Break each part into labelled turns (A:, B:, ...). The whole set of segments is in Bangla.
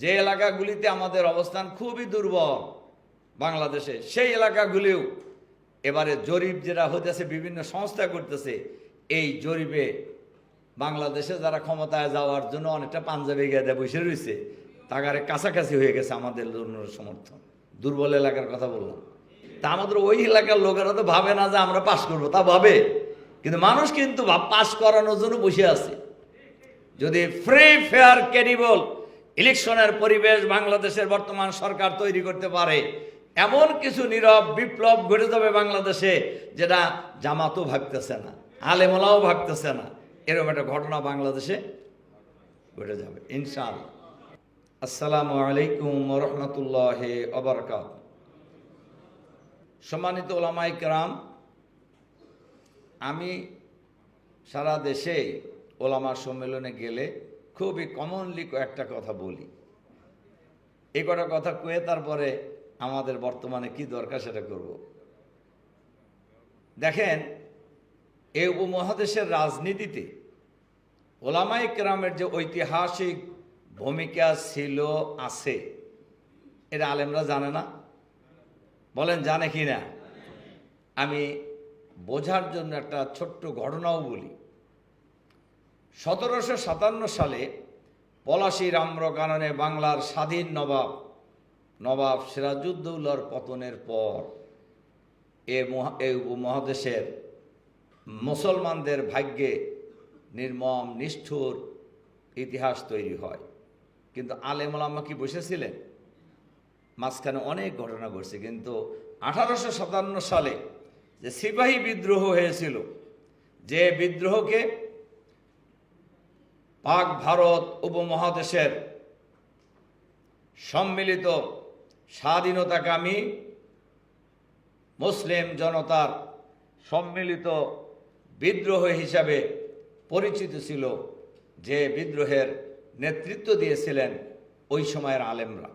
A: যে এলাকাগুলিতে আমাদের অবস্থান খুবই দুর্বল বাংলাদেশে, সেই এলাকাগুলিও এবারে জরিপ যেটা হইতেছে বিভিন্ন সংস্থা করতেছে, এই জরিপে বাংলাদেশে যারা ক্ষমতায় যাওয়ার জন্য অনেকটা পাঞ্জাবি গেদে বসে রয়েছে, তাগারে কাছাকাছি হয়ে গেছে আমাদের জন্য সমর্থন। দুর্বল এলাকার কথা বললাম। তা আমাদের ওই এলাকার লোকেরা তো ভাবে না যে আমরা পাশ করবো, তা ভাবে, কিন্তু মানুষ কিন্তু পাশ করানোর জন্য বসে আছে। যদি ফ্রি ফেয়ার ক্রেডিবল ইলেকশনের পরিবেশ বাংলাদেশের বর্তমান সরকার তৈরি করতে পারে, এমন কিছু নীরব বিপ্লব ঘটে যাবে বাংলাদেশে, যেটা জামাতও ভাবতেছে না, আলেমোলাও ভাবতেছে না, এরকম একটা ঘটনা বাংলাদেশে ঘটে যাবে ইনশাআল্লাহ। আসসালামু আলাইকুম ওয়া রাহমাতুল্লাহি ওয়া বারাকাতুহু। সম্মানিত ওলামায়ে কেরাম, আমি সারা দেশে ওলামা সম্মেলনে গেলে খুবই কমনলি কয়েকটা কথা বলি। এই কটা কথা কয়ে তারপরে আমাদের বর্তমানে কি দরকার সেটা করব। দেখেন, এই উপমহাদেশের রাজনীতিতে ওলামায়ে কেরামের যে ঐতিহাসিক ভূমিকা ছিল আছে, এটা আলেমরা জানে না? বলেন জানে কি না? আমি বোঝার জন্য একটা ছোট্ট ঘটনাও বলি। 1757 সালে পলাশীর আম্রকাননে বাংলার স্বাধীন নবাব সিরাজউদ্দৌলার পতনের পর এই উপমহাদেশের মুসলমানদের ভাগ্যে নির্মম নিষ্ঠুর ইতিহাস তৈরি হয়। কিন্তু আলেম ওলামা কি বসেছিলেন? মাঝখানে অনেক ঘটনা ঘটছে, কিন্তু 1857 সালে যে সিপাহী বিদ্রোহ হয়েছিল, যে বিদ্রোহকে পাক ভারত উপমহাদেশের সম্মিলিত স্বাধীনতাকামী মুসলিম জনতার সম্মিলিত বিদ্রোহ হিসাবে পরিচিত ছিল, যে বিদ্রোহের নেতৃত্ব দিয়েছিলেন ওই সময়ের আলেমরা,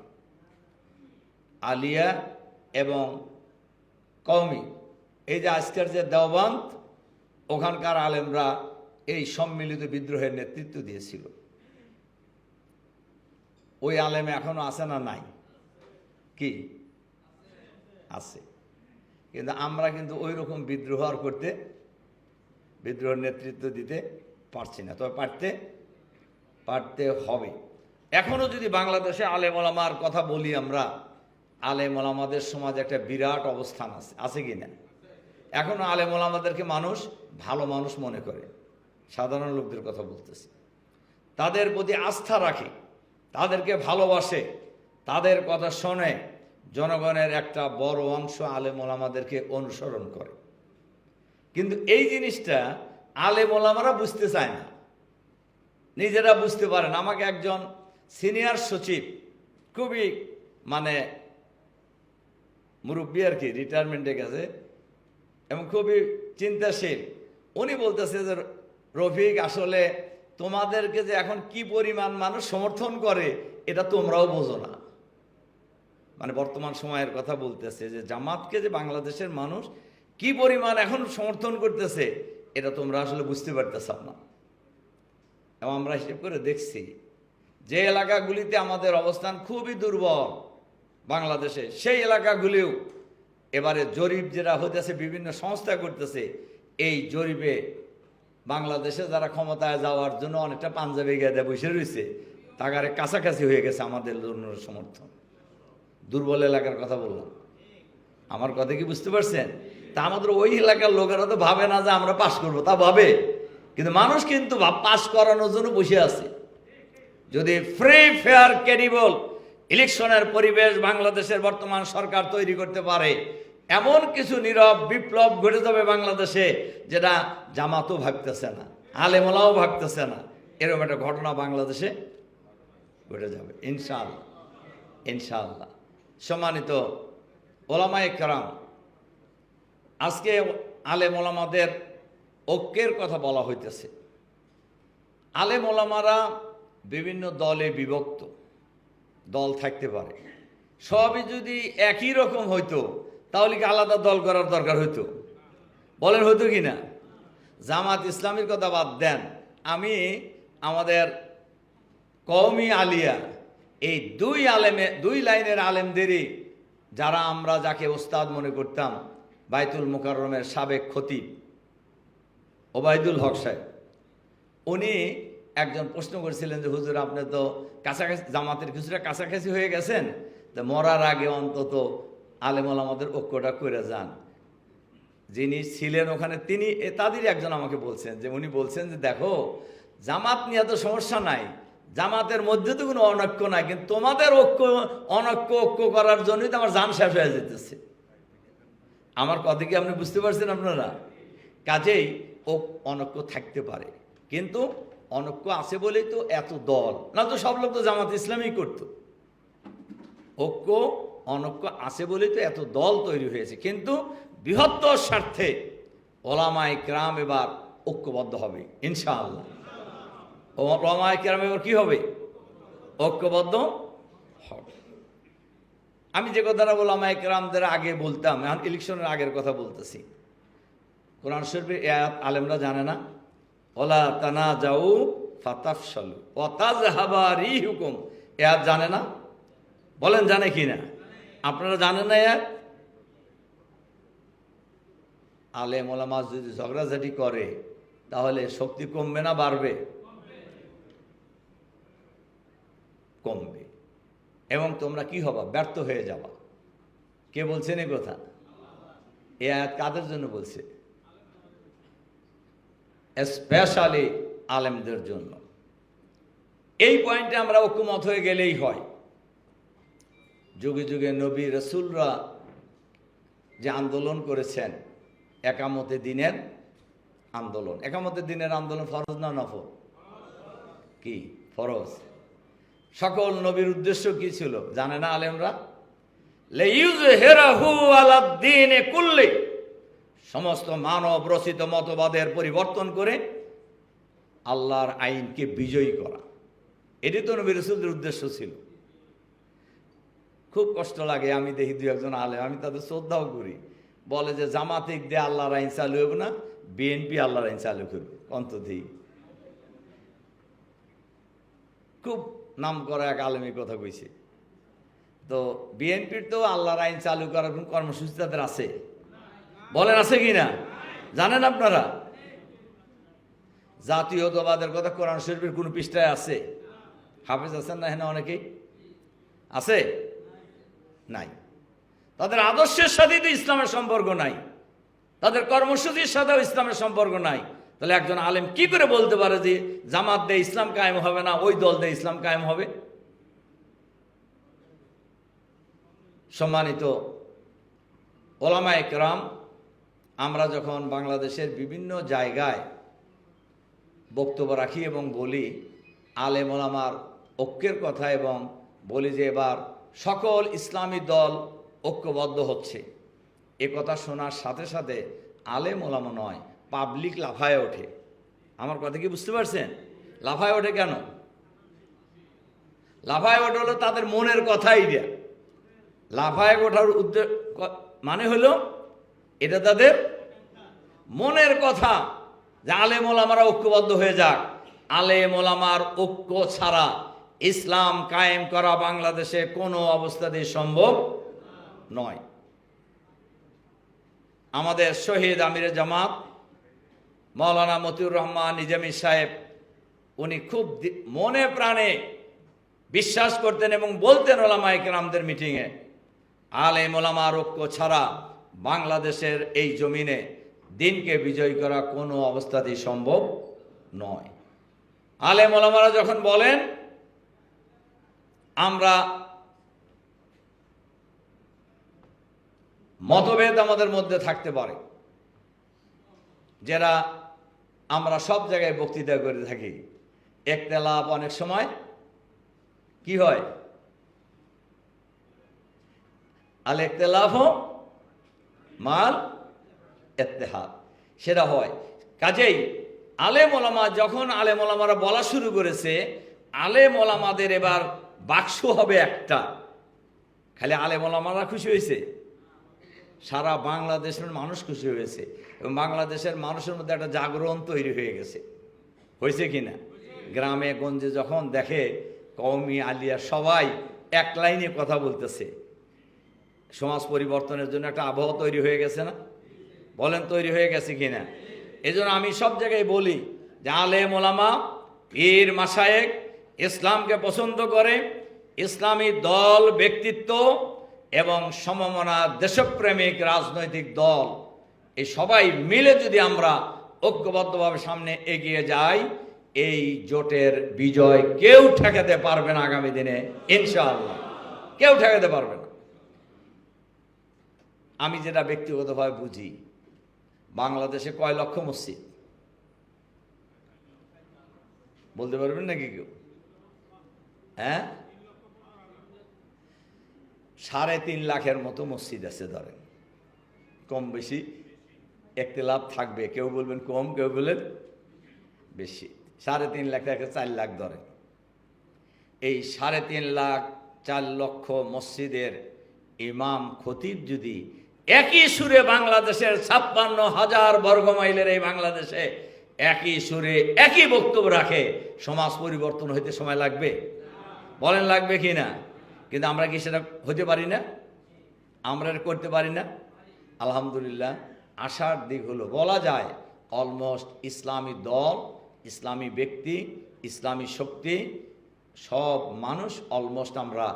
A: আলিয়া এবং কওমি। এই যে আজকের যে দেওবন্দ, ওখানকার আলেমরা এই সম্মিলিত বিদ্রোহের নেতৃত্ব দিয়েছিল। ওই আলেমে এখনো আছে না নাই? কি আছে? কিন্তু আমরা কিন্তু ওই রকম বিদ্রোহ আর বিদ্রোহের নেতৃত্ব দিতে পারছি না। তবে পারতে হবে। এখনো যদি বাংলাদেশে আলেম ওলামার কথা বলি আমরা, আলেম ওলামাদের সমাজে একটা বিরাট অবস্থান আছে কি না? এখনো আলেম ওলামাদেরকে মানুষ ভালো মানুষ মনে করে, সাধারণ লোকদের কথা বলতেছি। তাদের প্রতি আস্থা রাখে, তাদেরকে ভালোবাসে, তাদের কথা শোনে। জনগণের একটা বড় অংশ আলেম ওলামাদেরকে অনুসরণ করে। কিন্তু এই জিনিসটা আলেম ওলামারা বুঝতে চায় না, নিজেরা বুঝতে পারে না। আমাকে একজন সিনিয়র সচিব, খুবই মুরব্বী আর কি, রিটায়ারমেন্টে গেছে এবং খুবই চিন্তাশীল, উনি বলতেছে যে রফিক, আসলে তোমাদেরকে যে এখন কি পরিমাণ মানুষ সমর্থন করে এটা তোমরাও বোঝো না। বর্তমান সময়ের কথা বলতেছে, যে জামাতকে যে বাংলাদেশের মানুষ কি পরিমাণ এখন সমর্থন করতেছে এটা তোমরা আসলে বুঝতে পারতেছ না। এবং আমরা হিসেব করে দেখছি, যে এলাকাগুলিতে আমাদের অবস্থান খুবই দুর্বল বাংলাদেশে, সেই এলাকাগুলিও এবারে জরিপ যেটা হইতেছে বিভিন্ন সংস্থা করতেছে, এই জরিপে বাংলাদেশে যারা ক্ষমতায় যাওয়ার জন্য অনেকটা পাঞ্জাবি গেদে বসে রয়েছে, তাগারে কাছাকাছি হয়ে গেছে আমাদের জন্য সমর্থন। দুর্বল এলাকার কথা বললাম। আমার কথা কি বুঝতে পারছেন? তা আমাদের ওই এলাকার লোকেরা তো ভাবে না যে আমরা পাশ করবো, তা ভাবে, কিন্তু মানুষ কিন্তু পাশ করানোর জন্য বসে আছে। যদি ফ্রি ফেয়ার ক্রেডিবল ইলেকশনের পরিবেশ বাংলাদেশের বর্তমান সরকার তৈরি করতে পারে, এমন কিছু নীরব বিপ্লব ঘটে যাবে বাংলাদেশে, যেটা জামাতও ভাবতেছে না, আলেমোলাও ভাবতেছে না, এরকম একটা ঘটনা বাংলাদেশে ঘটে যাবে ইনশাআল্লাহ। ইনশাআল্লাহ। সম্মানিত ওলামায়ে কেরাম, আজকে আলেম ওলামাদের ঐক্যের কথা বলা হইতেছে। আলেম ওলামারা বিভিন্ন দলে বিভক্ত, দল থাকতে পারে। সবই যদি একই রকম হইতো তাহলে কি আলাদা দল করার দরকার হইতো? বলেন হইতো কি না? জামাত ইসলামীর কথা বাদ দেন, আমি আমাদের কওমি আলিয়া এই দুই লাইনের আলেমদেরই, যারা আমরা যাকে ওস্তাদ মনে করতাম, বাইতুল মোকাররমের সাবেক খতিব ওবায়দুল হক সাহেব, উনি একজন প্রশ্ন করেছিলেন যে হুজুর, আপনি তো কাছাকাছি জামাতের কিছুটা কাছাকাছি হয়ে গেছেন, তো মরার আগে অন্তত আলেম ওলামাদের ঐক্যটা করে যান। যিনি ছিলেন ওখানে তিনি তাদেরই একজন আমাকে বলছেন যে, উনি বলছেন যে দেখো, জামাত নিয়ে তো সমস্যা নাই, জামাতের মধ্যে তো কোনো অনৈক্য নাই, কিন্তু তোমাদের ঐক্য করার জন্যই তো আমার জান শেষ হয়ে যেতেছে। আমার কথা কি আপনি বুঝতে পারছেন আপনারা? কাজেই অনৈক্য থাকতে পারে, কিন্তু অনৈক্য আছে বলেই তো এত দল, না তো সব লোক তো জামাত ইসলামই করতো। অনৈক্য আছে বলেই তো এত দল তৈরি হয়েছে, কিন্তু বৃহত্তর স্বার্থে ওলামায়ে কেরাম এবার ঐক্যবদ্ধ হবে ইনশাআল্লাহ। ওলামায়ে কেরাম এবার কি হবে? ঐক্যবদ্ধ হবে। আমি যে কথাটা ওলামায়ে কেরামদের আগে বলতাম, এখন ইলেকশনের আগের কথা বলতেছি। কোরআন শরীফের আয়াত আলেমরা জানে না, ওলা তানাজাউ ফাতাফশালু ওয়া তাযহাবা রিহুকুম, আয়াত জানে না? বলেন জানে কি না? আপনারা জানেন না আয়াত? আলেম ওলামা যদি ঝগড়াঝাটি করে তাহলে শক্তি কমবে না বাড়বে? কমবে। এবং তোমরা কি হবা? ব্যর্থ হয়ে যাবা। কে বলছেন এই কথা? এ আয়াত কাদের জন্য বলছে? স্পেশালি আলেমদের জন্য। এই পয়েন্টে আমরা ঐক্যমত হয়ে গেলেই হয়। যুগে যুগে নবী রাসূলরা যে আন্দোলন করেছেন, একামতে দিনের আন্দোলন। একামতে দিনের আন্দোলন ফরজ না নফল? কি ফরজ? সকল নবীর উদ্দেশ্য কি ছিল জানে না আলেমরা? লিইয়ুযহিরাহু আলাদ-দীনি কুল্লি, সমস্ত মানব রচিত মতবাদের পরিবর্তন করে আল্লাহর আইনকে বিজয়ী করা। এটি তো নবী রাসূলদের উদ্দেশ্য ছিল। খুব কষ্ট লাগে, আমি দেখি দু একজন আলেম, আমি তাদের শ্রদ্ধাও করি, বলে যে জামাতিক দিয়ে আল্লাহর আইন চালু হবে না, বিএনপি আল্লাহর আইন চালু করবে। অন্তত খুব নাম করা এক আলেমের কথা কইছে। তো বিএনপির তো আল্লাহর আইন চালু করার কোন কর্মসূচি তাদের আছে? বলেন আছে কি না? জানেন আপনারা? জাতীয়তাবাদের কথা কোরআন শরীফের কোন পৃষ্ঠায় আছে? হাফেজ আছেন না? হ্যাঁ, অনেকেই আছে? নাই। তাদের আদর্শের সাথে তো ইসলামের সম্পর্ক নাই, তাদের কর্মসূচির সাথেও ইসলামের সম্পর্ক নাই। তাহলে একজন আলেম কি করে বলতে পারে যে জামাত দিয়ে ইসলাম কায়েম হবে না, ওই দল দিয়ে ইসলাম কায়েম হবে? সম্মানিত ওলামায়ে কেরাম, আমরা যখন বাংলাদেশের বিভিন্ন জায়গায় বক্তব্য রাখি এবং বলি আলেম ওলামার ঐক্যের কথা, এবং বলি যে এবার সকল ইসলামী দল ঐক্যবদ্ধ হচ্ছে, এ কথা শোনার সাথে সাথে আলেম ওলামা নয়, পাবলিক লাফায় ওঠে। আমার কথা কি বুঝতে পারছেন? লাফায় ওঠে কেন? লাফায় ওঠে হলো তাদের মনের কথাই দেয়া। লাফায় ওঠার মানে হলো এটা তাদের মনের কথা, যে আলেম ওলামারা ঐক্যবদ্ধ হয়ে যাক। আলেম ওলামার ঐক্য ছাড়া ইসলাম কায়েম করা বাংলাদেশে কোনো অবস্থাতেই সম্ভব নয়। আমাদের শহীদ আমিরে জামাত মাওলানা মতিউর রহমান নিজামী সাহেব, উনি খুব মনে প্রাণে বিশ্বাস করতেন এবং বলতেন ওলামায়ে কেরামদের মিটিংয়ে, আলেম ওলামার ঐক্য ছাড়া বাংলাদেশের এই জমিনে দিনকে বিজয় করা কোনো অবস্থাতেই সম্ভব নয়। আলেম ওলামারা যখন বলেন আমরা মতভেদ আমাদের মধ্যে থাকতে পারে, যারা আমরা সব জায়গায় বক্তৃতা করে থাকি, ইখতিলাফ অনেক সময় কি হয়? আল ইখতিলাফ মাল ইত্তেহাদ, সেটা হয়। কাজেই আলেম ওলামা যখন আলেম ওলামারা বলা শুরু করেছে আলেম ওলামাদের এবার বাক্স হবে একটা, খালি আলেম ওলামারা খুশি হয়েছে? সারা বাংলাদেশের মানুষ খুশি হয়েছে, এবং বাংলাদেশের মানুষের মধ্যে একটা জাগরণ তৈরি হয়ে গেছে। হয়েছে কি না? গ্রামে গঞ্জে যখন দেখে কওমি, আলিয়া সবাই এক লাইনে কথা বলতেছে। সমাজ পরিবর্তনের জন্য একটা আবহাওয়া তৈরি হয়ে গেছে না? বলেন তৈরি হয়ে গেছে কিনা? এই জন্য আমি সব জায়গায় বলি যে আলেম ওলামা, পীর মাশায়েখ ইসলামকে পছন্দ করে, ইসলামী দল, ব্যক্তিত্ব এবং সমমনা দেশপ্রেমিক রাজনৈতিক দল, এই সবাই মিলে যদি আমরা ঐক্যবদ্ধভাবে সামনে এগিয়ে যাই, এই জোটের বিজয় কেউ ঠেকাতে পারবে না আগামী দিনে ইনশাআল্লাহ, কেউ ঠেকাতে পারবে না। আমি যেটা ব্যক্তিগতভাবে বুঝি, বাংলাদেশে কয় লক্ষ মসজিদ বলতে পারবেন নাকি কেউ? হ্যাঁ, 3.5 লাখের মতো মসজিদ আছে ধরেন, কম বেশি একতলাপ থাকবে, কেউ বলবেন কম, কেউ বলবেন বেশি। 3.5 লাখ থেকে 4 লাখ ধরেন। এই 3.5 লাখ 4 লক্ষ মসজিদের ইমাম খতিব যদি একই সুরে বাংলাদেশের 56,000 বর্গমাইলের এই বাংলাদেশে একই সুরে একই বক্তব্য রাখে, সমাজ পরিবর্তন হইতে সময় লাগবে? বলেন লাগবে কি না? কিন্তু আমরা কি সেটা হতে পারি না? আমরা করতে পারি না? আলহামদুলিল্লাহ, আশার দিক হলো বলা যায় অলমোস্ট ইসলামী দল, ইসলামী ব্যক্তি, ইসলামী শক্তি, সব মানুষ অলমোস্ট আমরা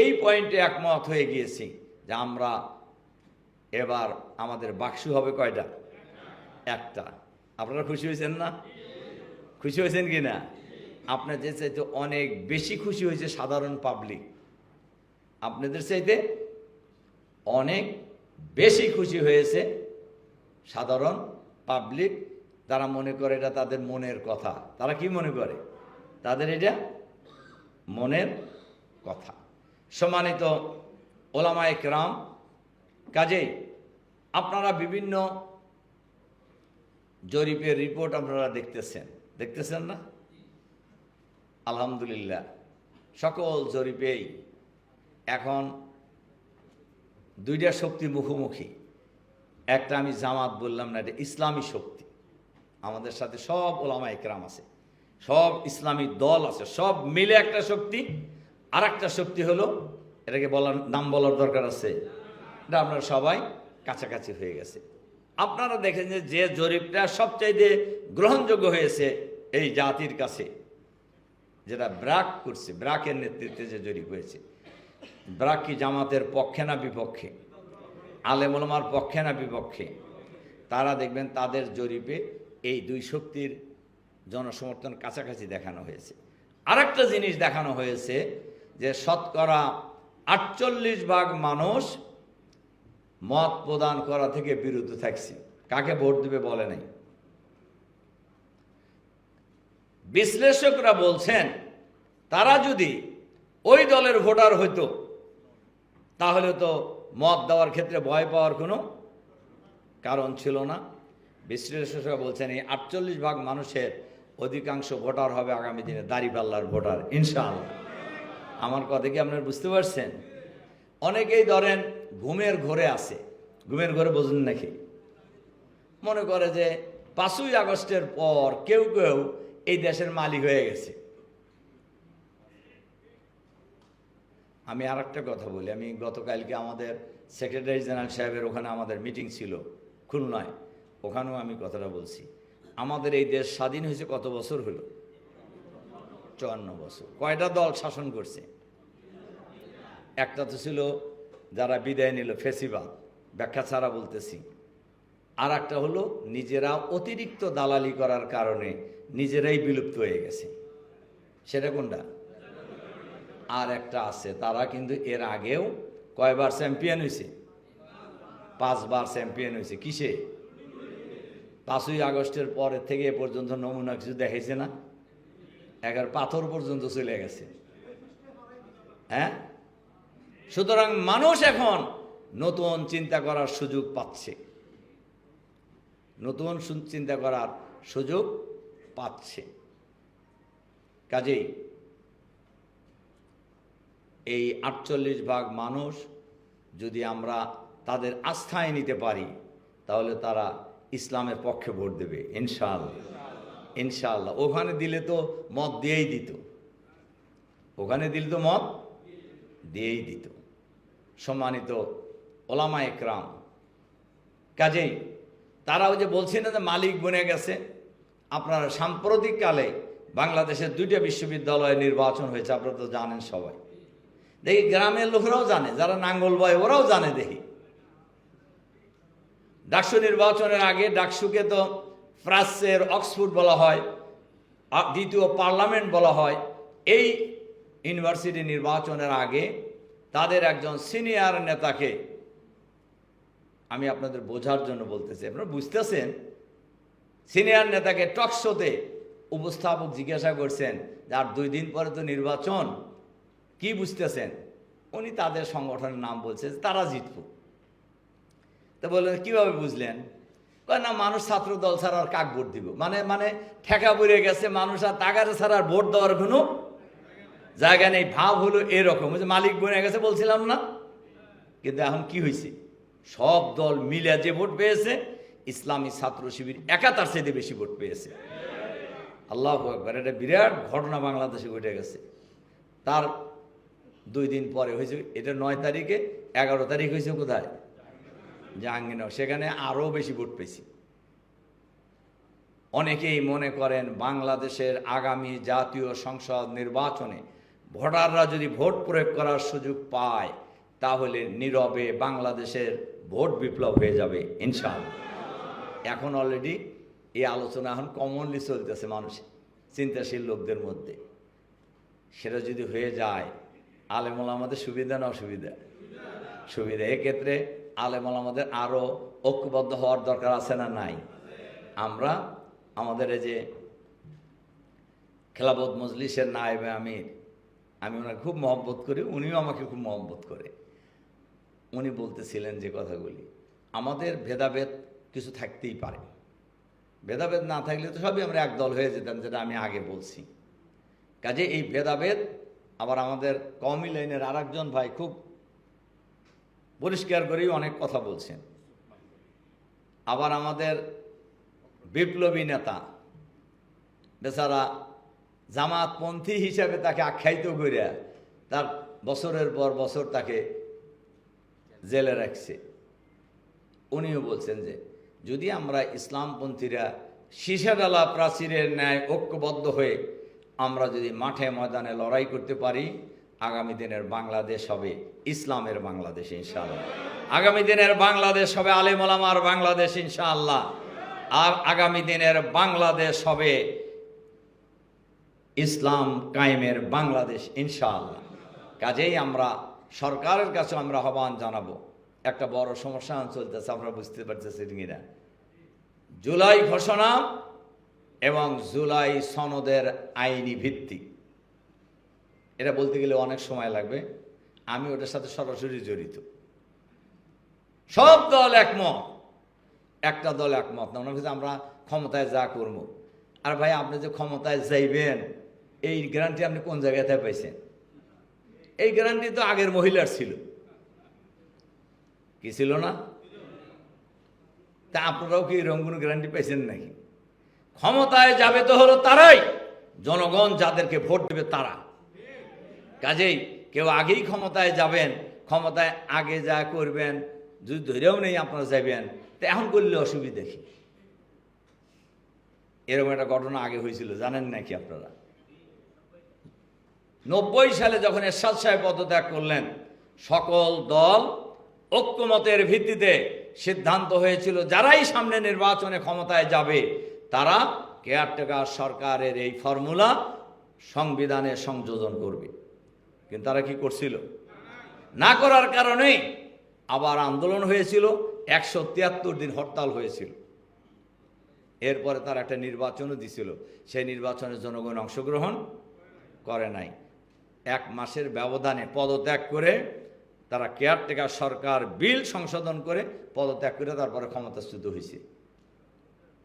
A: এই পয়েন্টে একমত হয়ে গিয়েছি যে আমরা এবার আমাদের বাক্সু হবে কয়টা? একটা। আপনারা খুশি হয়েছেন না? খুশি হয়েছেন কি না? আপনার যে চাইতে অনেক বেশি খুশি হয়েছে সাধারণ পাবলিক, আপনাদের চাইতে অনেক বেশি খুশি হয়েছে সাধারণ পাবলিক। তারা মনে করে এটা তাদের মনের কথা। তারা কি মনে করে? তাদের এটা মনের কথা। সম্মানিত ওলামায়ে কেরাম, কাজেই আপনারা বিভিন্ন জরিপের রিপোর্ট আপনারা দেখতেছেন না? আলহামদুলিল্লাহ, সকল জরিপেই এখন দুইটা শক্তি মুখোমুখি। একটা আমি জামাত বললাম না, এটা ইসলামী শক্তি। আমাদের সাথে সব ওলামায়ে কেরাম আছে, সব ইসলামী দল আছে, সব মিলে একটা শক্তি। আর একটা শক্তি হলো, এটাকে বলার নাম বলার দরকার আছে, এটা আপনারা সবাই কাছাকাছি হয়ে গেছে। আপনারা দেখেন যে জরিপটা সবচাইতে গ্রহণযোগ্য হয়েছে এই জাতির কাছে, যেটা ব্র্যাক করছে, ব্র্যাকের নেতৃত্বে যে জরিপ হয়েছে, ব্র্যাক কি জামাতের পক্ষে না বিপক্ষে, আলেম ওলামার পক্ষে না বিপক্ষে? তারা দেখবেন তাদের জরিপে এই দুই শক্তির জনসমর্থন কাছাকাছি দেখানো হয়েছে। আরেকটা জিনিস দেখানো হয়েছে যে শতকরা 48% মানুষ মত প্রদান করা থেকে বিরত থাকছে। কাকে ভোট দেবে বলে নাই। বিশ্লেষকরা বলছেন তারা যদি ওই দলের ভোটার হইতো তাহলে তো মত দেওয়ার ক্ষেত্রে ভয় পাওয়ার কোনো কারণ ছিল না। বিশ্লেষকরা বলছেন এই 48% মানুষের অধিকাংশ ভোটার হবে আগামী দিনে দাঁড়িপাল্লার ভোটার ইনশাআল্লাহ। আমার কথা কি আপনারা বুঝতে পারছেন? অনেকেই ধরেন ঘুমের ঘোরে আছে। ঘুমের ঘোরে বোঝেন নাকি? মনে করে যে 5ই আগস্টের পর কেউ কেউ এই দেশের মালিক হয়ে গেছে। আমি আর একটা কথা বলি, আমি গতকালকে আমাদের সেক্রেটারি জেনারেল সাহেবের ওখানে আমাদের মিটিং ছিল খুলনায়, ওখানেও আমি কথাটা বলছি। আমাদের এই দেশ স্বাধীন হয়েছে কত বছর হলো? 54 বছর। কয়টা দল শাসন করছে? একটা তো ছিল যারা বিদায় নিল, ফেসিবাদ, ব্যাখ্যা ছাড়া বলতেছি। আর একটা হলো নিজেরা অতিরিক্ত দালালি করার কারণে নিজেরাই বিলুপ্ত হয়ে গেছে। সেটা কোনটা? আর একটা আছে, তারা কিন্তু এর আগেও কয়বার চ্যাম্পিয়ন হয়েছে? 5 বার চ্যাম্পিয়ন হয়েছে। কিসে? 5ই আগস্টের পরের থেকে এ পর্যন্ত নমুনা কিছু দেখাইছে না? এগার পাথর পর্যন্ত চলে গেছে। হ্যাঁ, সুতরাং মানুষ এখন নতুন চিন্তা করার সুযোগ পাচ্ছে, নতুন চিন্তা করার সুযোগ পাচ্ছে। কাজেই এই 48% মানুষ যদি আমরা তাদের আস্থায় নিতে পারি তাহলে তারা ইসলামের পক্ষে ভোট দেবে ইনশাআল্লাহ। ইনশাআল্লাহ। ওখানে দিলে তো মত দিয়েই দিত, ওখানে দিল তো মত দিয়েই দিত। সম্মানিত ওলামা একরাম, কাজেই তারাও যে বলছে না যে মালিক বনে গেছে। আপনারা সাম্প্রতিককালে বাংলাদেশের 2টা বিশ্ববিদ্যালয়ে নির্বাচন হয়েছে, আপনারা তো জানেন সবাই। দেখি গ্রামের লোকেরাও জানে, যারা নাঙ্গল বয় ওরাও জানে। দেখি ডাকসু নির্বাচনের আগে, ডাকসুকে তো ফ্রান্সের অক্সফোর্ড বলা হয়, দ্বিতীয় পার্লামেন্ট বলা হয়। এই ইউনিভার্সিটি নির্বাচনের আগে তাদের একজন সিনিয়র নেতাকে, আমি আপনাদের বোঝার জন্য বলতেছি, আপনারা বুঝতেছেন, সিনিয়র নেতাকে টক শোতে উপস্থাপক জিজ্ঞাসা করছেন যে আর 2 দিন পরে তো নির্বাচন, কি বুঝতেছেন? উনি তাদের সংগঠনের নাম বলছে, তারা জিতব। তো বললেন কিভাবে বুঝলেন? কয় না, মানুষ ছাত্র দল ছাড়া আর কাক ভোট দিব, মানে ঠেকা পড়ে গেছে, মানুষ আর টাকারে ছাড়া আর ভোট দেওয়ার কোনো জায়গা নেই। ভাব হলো এরকম, যে মালিক বনে গেছে বলছিলাম না। কিন্তু এখন কি হয়েছে? সব দল মিলে যে ভোট পেয়েছে, ইসলামী ছাত্র শিবির একা তার চেয়ে বেশি ভোট পেয়েছে। আল্লাহু আকবার! এটা বিরাট ঘটনা বাংলাদেশে ঘটে গেছে। তার 2 দিন পরে হয়েছে, এটা 9 তারিখে, 11 তারিখ হয়েছে কোথায়? জাহাঙ্গীরনগর। সেখানে আরও বেশি ভোট পেয়েছি। অনেকেই মনে করেন বাংলাদেশের আগামী জাতীয় সংসদ নির্বাচনে ভোটাররা যদি ভোট প্রয়োগ করার সুযোগ পায়, তাহলে নীরবে বাংলাদেশের ভোট বিপ্লব হয়ে যাবে ইনশাআল্লাহ। এখন অলরেডি এই আলোচনা এখন কমনলি চলতেছে মানুষের চিন্তাশীল লোকদের মধ্যে। সেটা যদি হয়ে যায়, আলেম ওলামাদের সুবিধা না অসুবিধা? সুবিধা। এক্ষেত্রে আলেম ওলামাদের আরও ঐক্যবদ্ধ হওয়ার দরকার আছে না নাই? আমরা আমাদের এই যে খেলাফত মজলিসের নায়েবে আমির, আমি ওনাকে খুব মহব্বত করি, উনিও আমাকে খুব মহব্বত করে। উনি বলতেছিলেন যে কথাগুলি, আমাদের ভেদাভেদ কিছু থাকতেই পারে, ভেদাভেদ না থাকলে তো সবই আমরা এক দল হয়ে যেতাম, যেটা আমি আগে বলছি। কাজে এই ভেদাভেদ, আবার আমাদের কওমি লাইনের আর একজন ভাই খুব পরিষ্কার করেই অনেক কথা বলছেন। আবার আমাদের বিপ্লবী নেতা বেচারা জামাতপন্থী হিসাবে তাকে আখ্যায়িত করিয়া তার বছরের পর বছর তাকে জেলে রাখছে। উনিও বলছেন যে যদি আমরা ইসলামপন্থীরা সীসাডালা প্রাচীরের ন্যায় ঐক্যবদ্ধ হয়ে আমরা যদি মাঠে ময়দানে লড়াই করতে পারি, আগামী দিনের বাংলাদেশ হবে ইসলামের বাংলাদেশ ইনশাআল্লাহ। আগামী দিনের বাংলাদেশ হবে আলেম ওলামার বাংলাদেশ ইনশাআল্লাহ। আর আগামী দিনের বাংলাদেশ হবে ইসলাম কায়েমের বাংলাদেশ ইনশাআল্লাহ। কাজেই আমরা সরকারের কাছে আমরা আহ্বান জানাবো, একটা বড় সমস্যা চলতেছে, আপনারা বুঝতে পারতেছেন কিনা? জুলাই ঘোষণা এবং জুলাই সনদের আইনি ভিত্তি, এটা বলতে গেলে অনেক সময় লাগবে। আমি ওটার সাথে সরাসরি জড়িত। সব দল একমত, একটা দল একমত না, ওনার কাছে আমরা ক্ষমতায় যা করব। আর ভাই, আপনি যে ক্ষমতায় যাইবেন, এই গ্যারান্টি আপনি কোন জায়গাতে পাইছেন? এই গ্যারান্টি তো আগের মহিলার ছিল, কি ছিল না? তা আপনারাও কি এরকম কোনো গ্যারান্টি পাইছেন নাকি? ক্ষমতায় যাবে তো হলো তারাই, জনগণ যাদেরকে ভোট দেবে তারা। কাজেই কেউ আগেই ক্ষমতায় যাবেন, ক্ষমতায় আগে যা করবেন যদি ধরেও নেই আপনারা যাবেন, তো এখন করলে অসুবিধা কি? এরকম একটা ঘটনা আগে হয়েছিল, জানেন নাকি আপনারা? 90 সালে যখন এরশাদ সাহেব পদত্যাগ করলেন, সকল দল ঐক্যমতের ভিত্তিতে সিদ্ধান্ত হয়েছিল যারাই সামনে নির্বাচনে ক্ষমতায় যাবে তারা কেয়ারটেকার সরকারের এই ফর্মুলা সংবিধানে সংযোজন করবে। কিন্তু তারা কি করছিল? না করার কারণেই আবার আন্দোলন হয়েছিল, 173 দিন হরতাল হয়েছিল। এরপরে তারা একটা নির্বাচনও দিছিল, সেই নির্বাচনে জনগণ অংশগ্রহণ করে নাই। 1 মাসের ব্যবধানে পদত্যাগ করে তারা কেয়ারটেকার সরকার বিল সংশোধন করে পদত্যাগ করে তারপরে ক্ষমতাচ্যুত হয়েছে।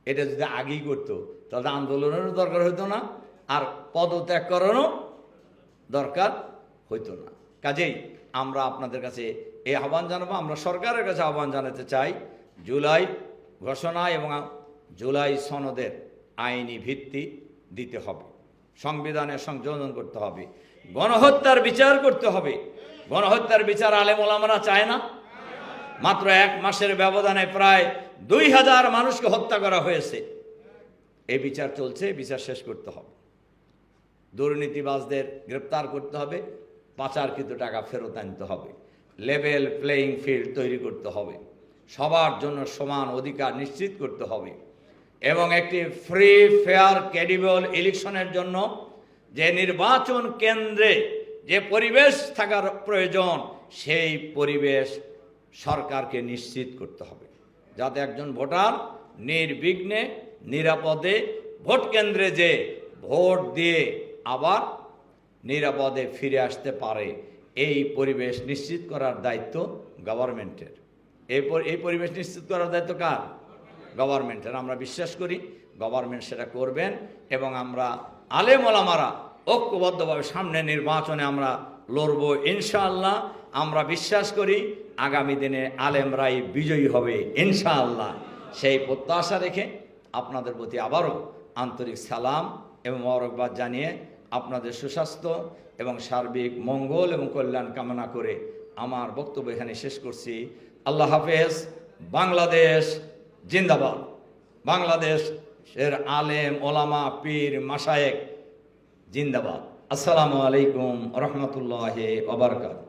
A: এটা যদি আগেই করতো তাহলে আন্দোলনেরও দরকার হইতো না, আর পদত্যাগ করারও দরকার হইতো না। কাজেই আমরা আপনাদের কাছে এই আহ্বান জানাবো, আমরা সরকারের কাছে আহ্বান জানাতে চাই, জুলাই ঘোষণা এবং জুলাই সনদের আইনি ভিত্তি দিতে হবে, সংবিধানে সংযোজন করতে হবে। গণহত্যার বিচার করতে হবে। গণহত্যার বিচার আলেম ওলামারা চায় না। মাত্র 1 মাসের ব্যবধানে প্রায় 2000 মানুষকে হত্যা করা হয়েছে। এই বিচার চলছে, বিচার শেষ করতে হবে। দুর্নীতিবাজদের গ্রেপ্তার করতে হবে, পাচারকৃত টাকা ফেরত আনতে হবে, লেভেল প্লেয়িং ফিল্ড তৈরি করতে হবে, সবার জন্য সমান অধিকার নিশ্চিত করতে হবে এবং একটি ফ্রি ফেয়ার ক্রেডিবল ইলেকশনের জন্য যে নির্বাচন কেন্দ্রে যে পরিবেশ থাকার প্রয়োজন সেই পরিবেশ সরকারকে নিশ্চিত করতে হবে, যাতে একজন ভোটার নির্বিঘ্নে নিরাপদে ভোট কেন্দ্রে যে ভোট দিয়ে আবার নিরাপদে ফিরে আসতে পারে। এই পরিবেশ নিশ্চিত করার দায়িত্ব গভর্নমেন্টের। এই পরিবেশ নিশ্চিত করার দায়িত্ব কার? গভর্নমেন্টের। আমরা বিশ্বাস করি গভর্নমেন্ট সেটা করবেন এবং আমরা আলেম ওলামারা ঐক্যবদ্ধভাবে সামনে নির্বাচনে আমরা লড়ব ইনশাআল্লাহ। আমরা বিশ্বাস করি আগামী দিনে আলেমরাই বিজয়ী হবে ইনশাআল্লাহ। সেই প্রত্যাশা রেখে আপনাদের প্রতি আবারও আন্তরিক সালাম এবং মোবারকবাদ জানিয়ে আপনাদের সুস্বাস্থ্য এবং সার্বিক মঙ্গল এবং কল্যাণ কামনা করে আমার বক্তব্য এখানে শেষ করছি। আল্লাহ হাফেজ। বাংলাদেশ জিন্দাবাদ। বাংলাদেশের আলেম ওলামা পীর মাশায়েখ জিন্দাবাদ। আসসালামু আলাইকুম রহমতুল্লাহি ওয়া বারাকাতুহু।